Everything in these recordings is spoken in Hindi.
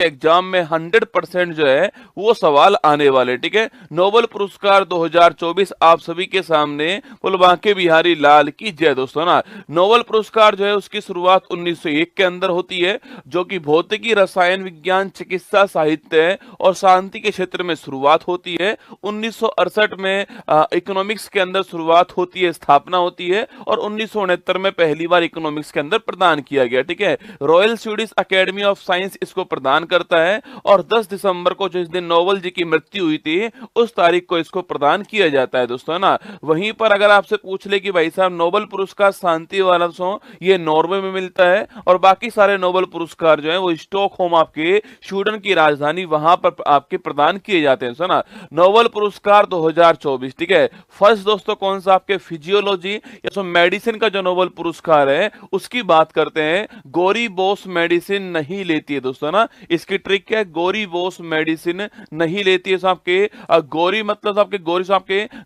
एग्जाम में 100% जो है वो सवाल आने वाले। ठीक है, नोबेल पुरस्कार 2024 आप सभी के सामने। बोलो बांके बिहारी लाल की जय दोस्तों ना। नोबेल पुरस्कार जो है उसकी शुरुआत 1901 के अंदर होती है, जो कि भौतिकी, रसायन विज्ञान, चिकित्सा, साहित्य और शांति के क्षेत्र में शुरुआत होती है। 1968 में इकोनॉमिक्स के अंदर शुरुआत होती है, स्थापना होती है, और 1969 में पहली बार इकोनॉमिक्स के अंदर प्रदान किया गया। ठीक है, royal Swedish academy of science इसको प्रदान करता है, और 10 दिसंबर को जिस दिन नोबेल जी की मृत्यु हुई थी उस तारीख को इसको प्रदान किया जाता है दोस्तों ना। वहीं पर अगर आपसे पूछ ले कि भाई साहब नोबेल पुरस्कार शांति वाला ये नॉर्वे में मिलता है, और बाकी सारे नोबेल पुरस्कार जो है वो स्टॉकहोम आपके स्वीडन की राजधानी वहां पर आपके प्रदान किए जाते हैं सुना। नोबेल पुरस्कार 2024, ठीक है, फर्स्ट दोस्तों कौन सा आपके फिजियोलॉजी या मेडिसिन का जो नोबेल पुरस्कार है उसकी बात करते हैं। गोरी बोस मेडिसिन नहीं लेती है दोस्तों ना। इसकी ट्रिक क्या है, गोरी बोस मेडिसिन नहीं लेती है। आपके गोरी मतलब आपके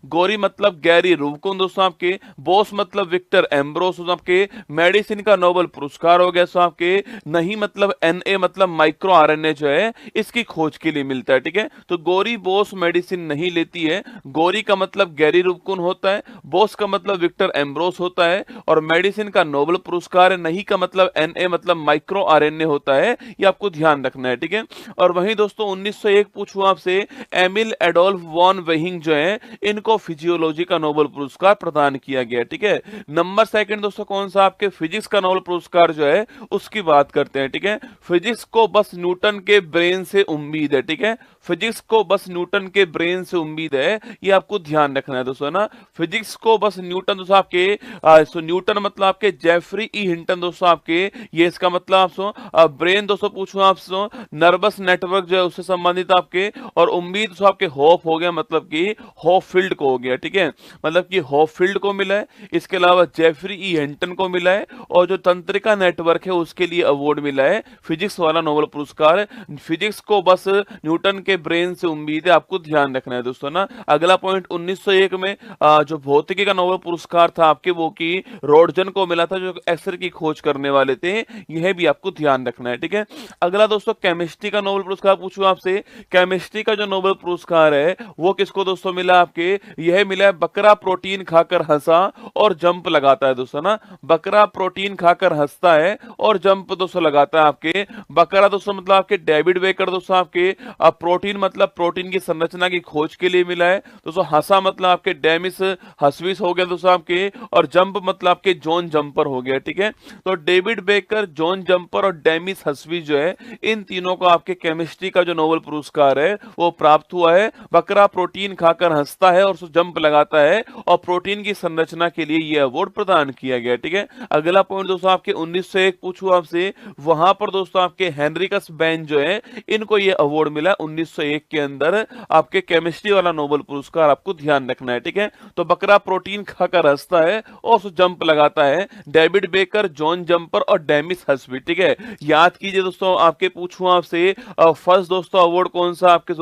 गोरी मतलब गैरी रूबकुन दोस्तों, आपके बोस मतलब विक्टर एम्ब्रोस आपके, मेडिसिन का नोबेल पुरस्कार हो गया। आपके नहीं मतलब एनए मतलब माइक्रो आरएनए जो है इसकी खोज के लिए मिलता है। ठीक है, तो गोरी बोस मेडिसिन नहीं लेती है। गोरी का मतलब गैरी रूबकुन होता है, बोस का मतलब विक्टर एम्ब्रोस होता है, और मेडिसिन का नोबेल पुरस्कार है। नहीं का मतलब एनए मतलब माइक्रो आरएनए होता है, ये आपको ध्यान रखना है। ठीक है, और वहीं दोस्तों 1901 पूछूं आपसे, एमिल एडोल्फ वॉन वेहिंग जो है इनको फिजियोलॉजी का नोबेल पुरस्कार प्रदान किया गया। ठीक है, नंबर सेकंड दोस्तों कौन सा आपके फिजिक्स का नोबेल पुरस्कार जो है उसकी बात करते हैं। ठीक है, फिजिक्स को बस न्यूटन के ब्रेन से उम्मीद है। ठीक है, फिजिक्स को बस न्यूटन के ब्रेन से उम्मीद है, ये आपको ध्यान रखना है दोस्तों ना। फिजिक्स को बस न्यूटन दोस्तों आपके न्यूटन मतलब आपके जेफरी ई हिंटन दोस्तों आपके, ये इसका मतलब आपसे ब्रेन दोस्तों पूछूं आपसे नर्वस नेटवर्क जो है उससे संबंधित आपके, और उम्मीद दोस्तों आपके होप हो गया मतलब कि होप फील्ड को हो गया। ठीक है, मतलब कि होप फील्ड को मिला है, इसके अलावा जेफरी ई हिंटन को मिला है, और जो तंत्रिका नेटवर्क है उसके लिए अवार्ड मिला है फिजिक्स वाला नोबेल पुरस्कार। फिजिक्स को बस न्यूटन के ब्रेन से उम्मीद है, आपको ध्यान रखना है दोस्तों ना। अगला पॉइंट 1901 में जो भौतिकी का नोबेल पुरस्कार था आपके वो की रोडजन को मिला था, जो एक्सरे की खोज करने वाले थे, यह भी आपको ध्यान रखना है। ठीक है, अगला दोस्तों केमिस्ट्री का नोबेल पुरस्कार पूछूं आपसे। केमिस्ट्री का जो नोबेल पुरस्कार है वो किसको दोस्तों मिला आपके, यह मिला है बकरा प्रोटीन खाकर हंसा और जंप लगाता है दोस्तों ना। बकरा प्रोटीन खाकर हंसता है और जंप दोस्तों लगाता है आपके। बकरा दोस्तों मतलब आपके डेविड बेकर दोस्तों आपके, प्रोटीन मतलब प्रोटीन की संरचना की खोज के लिए मिला है दोस्तों। हंसा मतलब आपके डेमिस हसविस हो गया दोस्तों आपके, और जंप मतलब आपके जॉन जंपर हो गया। ठीक है, तो डेविड बेकर, जॉन जंपर और डेमिस हसविस जो है इन तीनों को आपके केमिस्ट्री का जो नोबेल पुरस्कार है वो प्राप्त हुआ है। बकरा प्रोटीन खाकर हंसता है और जंप लगाता है, और प्रोटीन की संरचना के लिए यह अवार्ड प्रदान किया गया। ठीक है, अगला पॉइंट दोस्तों आपके 1901 पूछूं आपसे, वहां पर दोस्तों आपके हेनरिकस बेन जो है इनको यह अवार्ड मिला 1901 के अंदर आपके केमिस्ट्री वाला नोबेल पुरस्कार, आपको ध्यान रखना है। ठीक है, तो बकरा प्रोटीन खाकर हंसता है और जंप लगाता है, डेविड बेकर, जॉन जंपर और डेमिस हसवी। ठीक है, याद कीजिए दोस्तों, आपके पूछूं आपसे फर्स्ट दोस्तों अवार्ड कौन सा आपके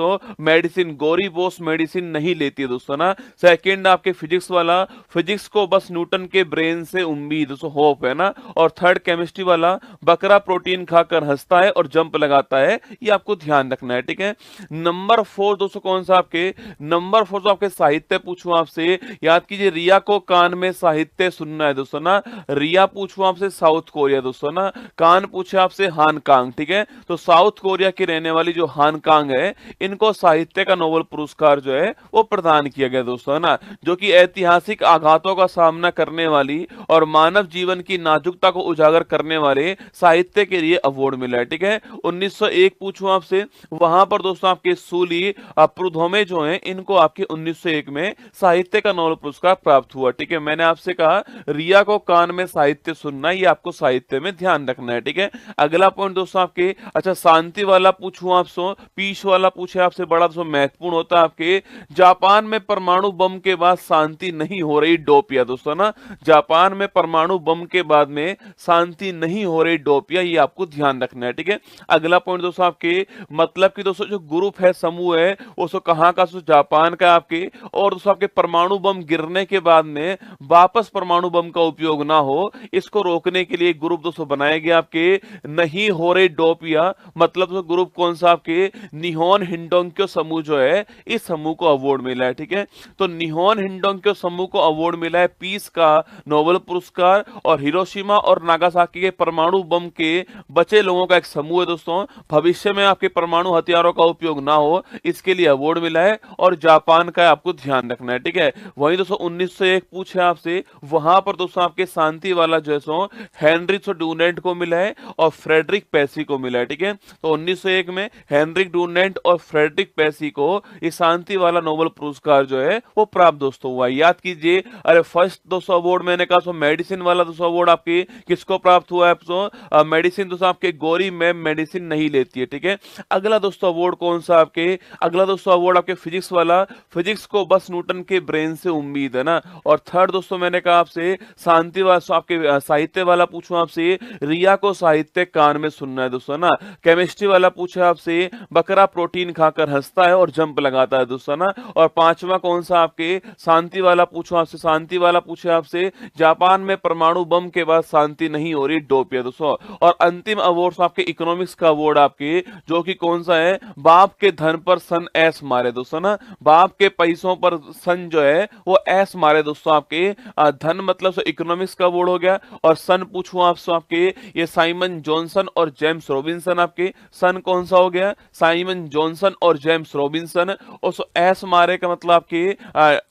मेडिसिन, गोरी बोस मेडिसिन नहीं लेती है दोस्तों ना। सेकंड आपके फिजिक्स वाला, फिजिक्स को बस न्यूटन के ब्रेन से उम्मीद दोस्तों होप है ना। और थर्ड केमिस्ट्री वाला, बकरा प्रोटीन खाकर हंसता है और जंप लगाता है, ये आपको ध्यान रखना है। ठीक है, नंबर 4 दोस्तों कौन सा आपके, नंबर 4 तो आपके साहित्य पूछूं आपसे। याद कीजिए, रिया को कान में साहित्य सुनना है दोस्तों ना। रिया पूछूं आपसे साउथ कोरिया दोस्तों ना, कान पूछे आपसे हांगकांग। ठीक है, तो साउथ कोरिया की रहने वाली जो हांगकांग है इनको साहित्य का नोबेल पुरस्कार जो है वो प्रदान किया गया दोस्तों ना, जो कि ऐतिहासिक आघातों का सामना करने वाली और मानव जीवन की नाजुकता को उजागर करने वाले साहित्य के लिए अवार्ड मिला है। ठीक है, 1901 पूछूं आपसे, वहां पर दोस्तों आपके सूली प्रुधोमे जो हैं इनको आपके 1901 में साहित्य का नोबेल पुरस्कार प्राप्त हुआ। ठीक है, मैंने आपसे कहा रिया को कान में साहित्य सुनना, ये आपको साहित्य में ध्यान रखना है। ठीक है, अगला पॉइंट दोस्तों आपके, अच्छा शांति वाला पूछूं आपसे, पीस वाला पूछे आपसे, बड़ा दोस्तों महत्वपूर्ण होता है आपके। जापान में परमाणु बम के बाद शांति नहीं हो रही, डोपिया दोस्तों ना। जापान में परमाणु बम के बाद में शांति नहीं हो रही, डोपिया, ये आपको ध्यान रखना है। ठीक है, अगला पॉइंट दोस्तों आपके, मतलब कि दोस्तों जो ग्रुप है, समूह है, वो कहां का, जापान का आपके, और दोस्तों आपके परमाणु बम गिरने के बाद में वापस परमाणु बम का उपयोग ना हो, इसको रोकने के लिए ग्रुप दोस्तों बनाया गया आपके, नहीं हो रही डोपिया, मतलब तो ग्रुप कौन सा आपके निहोन हिंडोंक्यो समूह जो है इस समूह को अवार्ड मिला है। ठीक है, तो निहोन हिंडोंक्यो समूह को अवार्ड मिला है पीस का नोबेल पुरस्कार, और हिरोशिमा और नागासाकी के परमाणु बम के बचे लोगों का एक समूह है दोस्तों, भविष्य में आपके परमाणु हथियारों का उपयोग ना हो इसके लिए अवार्ड मिला है, और जापान का आपको ध्यान रखना है। ठीक है, वहीं दोस्तों 1901 पूछे आपसे, वहां पर दोस्तों आपके शांति वाला जो है सो हेनरिच डूनेंट को मिला है और फ्रेडरिक पेसी को मिला है। ठीक है, तो 1901 में हेनरिक डूनेंट और फ्रेडरिक पेसी को ये शांति वाला नोबेल पुरस्कार जो है वो प्राप्त दोस्तों हुआ। याद कीजिए, अरे फर्स्ट दोस्तों अवार्ड मैंने कहा सो मेडिसिन वाला दोस्तों अवार्ड आपकी किसको प्राप्त हुआ है, तो मेडिसिन दोस्तों आपके गोरी मैम मेडिसिन नहीं लेती है। ठीक है, अगला दोस्तों अवार्ड कौन सा आपके, अगला दोस्तों अवार्ड आपके फिजिक्स वाला, फिजिक्स को बस न्यूटन के ब्रेन से उम्मीद है ना। और थर्ड दोस्तों मैंने कहा आपसे शांति वाला आपके साहित्य वाला पूछूं आपसे, रिया को साहित्य कान में सुनना है दोस्तों ना। केमिस्ट्री वाला पूछा आपसे, बकरा प्रोटीन खाकर हंसता है और जंप लगाता है दोस्तों ना। और पांचवा कौन सा आपके शांति वाला पूछो आपसे, शांति वाला पूछे आपसे, जापान में परमाणु बम के बाद शांति नहीं हो रही, डोपिया दोस्तों। और अंतिम अवार्ड आपके इकोनॉमिक्स का अवार्ड आपके, जो कि कौन सा है, बाप के धन पर सन ऐस मारे दोस्तों ना, बाप के पैसों पर सन जो है वो ऐस मारे दोस्तों आपके। धन मतलब इकोनॉमिक्स का अवार्ड हो गया, और सन पूछूं आपसे आपके, ये साइमन जॉनसन और जेम्स रॉबिन्सन आपके, सन कौन सा हो गया, साइमन जॉनसन और जेम्स रॉबिन्सन, और एस मारे का मतलब आपके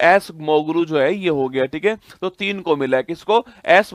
एस मोगलू जो है ये हो गया। ठीक है, तो तीन को मिला है, किसको, एस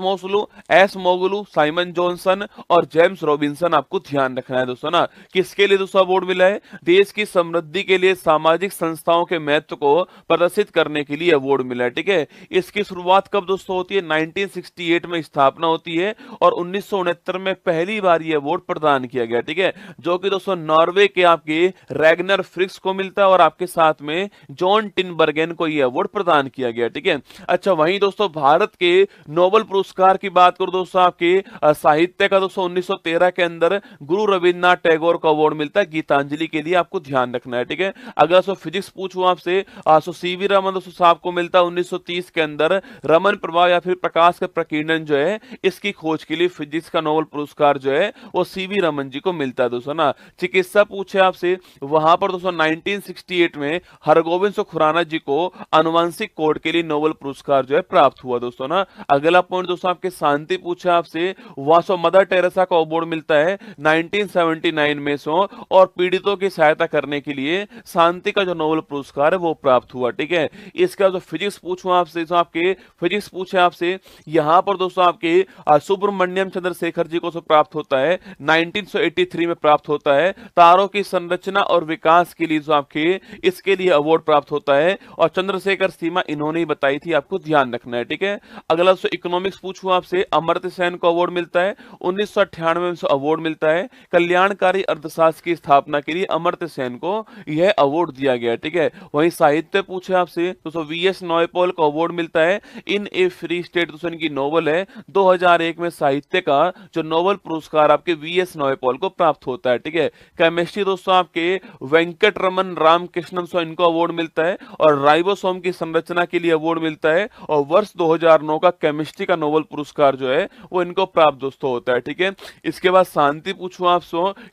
मोगलू, साइमन जॉनसन और जेम्स रॉबिन्सन, आपको ध्यान रखना है दोस्तों ना। किसके लिए दोस्तों अवार्ड मिला है, देश की समृद्धि के लिए सामाजिक संस्थाओं के महत्व को प्रदर्शित करने के लिए अवार्ड मिला है। ठीक है, इसकी शुरुआत कब दोस्तों होती है, 1968 में स्थापना होती है, और 1969 में पहली बार ये अवार्ड प्रदान किया गया। ठीक है, जो कि दोस्तों नॉर्वे के आपके रैगनर फ्रिक्स को मिलता है, और आपके साथ में जॉन टिनबर्गेन को यह अवार्ड प्रदान किया गया। ठीक है, अच्छा वहीं दोस्तों भारत के नोबेल पुरस्कार की बात करो दोस्तों, आपके साहित्य का दोस्तों 1913 के अंदर गुरु रविन्द्रनाथ टैगोर को अवार्ड मिलता है गीतांजलि के लिए, आपको ध्यान रखना है। ठीक है, अगर सो फिजिक्स पूछूं आपसे, सो सीवी रमन दोस्तों साहब को मिलता है 1930 के अंदर रमन प्रभाव या फिर प्रकाश का प्रकीर्णन जो है इसकी खोज के लिए फिजिक्स का नोबेल पुरस्कार जो है वो सीवी रमन जी को मिलता है दोस्तों ना। चिकित्सा पूछे आपसे, वहां पर दोस्तों 1968 में हरगोविंद खुराना जी को आनुवंशिक कोड के लिए नोबेल पुरस्कार जो है प्राप्त हुआ दोस्तों ना। अगला पॉइंट दोस्तों आपके शांति पूछा आपसे, वहां सो मदर टेरेसा का अवार्ड मिलता है 1979 में सो, और पीड़ितों की सहायता करने के लिए शांति का जो नोबेल पुरस्कार है वो प्राप्त हुआ। ठीक है, इसका जो फिजिक्स पूछूं आपसे, तो आपके फिजिक्स पूछे आपसे, यहां पर दोस्तों आपके सुब्रमण्यम चंद्रशेखर जी को प्राप्त होता है 1983 में प्राप्त होता है, तारों की संरचना और विकास के लिए जो आपके इसके लिए अवार्ड प्राप्त होता है, और चंद्रशेखर सीमा इन्होंने ही बताई थी, आपको ध्यान रखना है। ठीक है, अगला इकोनॉमिक्स पूछूं आपसे, अमर्त्य सेन को अवार्ड मिलता है 1998 में अवार्ड मिलता है, कल्याणकारी अर्थशास्त्र की स्थापना के लिए अमर्त्य सेन को यह अवार्ड दिया गया। ठीक है, वहीं साहित्य पूछे आपसे, तो वीएस नॉयपॉल को अवार्ड मिलता है इन ए फ्री स्टेट, दोस्तों की नोवेल है, 2001 में साहित्य का जो नोबेल पुरस्कार आपके वीएस नॉयपॉल को प्राप्त होता है। ठीक है, केमिस्ट्री दोस्तों आपके वेंकट रमन रामकृष्णन सो इनको अवार्ड मिलता है, और राइबोसोम की संरचना के लिए अवार्ड मिलता है, और वर्ष 2009 का केमिस्ट्री का नोबेल पुरस्कार जो है वो इनको प्राप्त दोस्तों होता है। ठीक है, इसके बाद शांति पूछूं आपसे,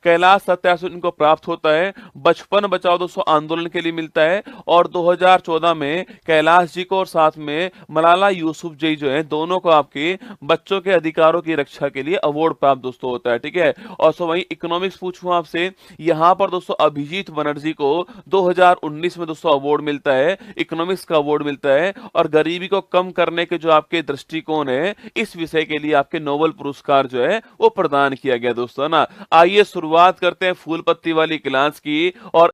कैलाश सत्यार्थी इनको प्राप्त होता है, बचपन बचाओ दोस्तों आंदोलन के लिए मिलता है, और 2014 में कैलाश जी को और साथ में मलाला यूसुफजई जो है दोनों को आपके बच्चों के अधिकारों की रक्षा के लिए अवार्ड प्राप्त दोस्तों होता है। ठीक है, और सो वहीं इकोनॉमिक्स पूछूं आपसे, यहां पर दोस्तों अभिजीत बनर्जी को 2019 में दोस्तों अवार्ड मिलता है, इकोनॉमिक्स का अवार्ड मिलता है, और गरीबी को कम करने के जो आपके दृष्टिकोण है इस विषय के लिए आपके नोबेल पुरस्कार जो है वो प्रदान किया गया दोस्तों ना। आइए शुरुआत करते हैं फूल पत्ती वाली क्लास की, और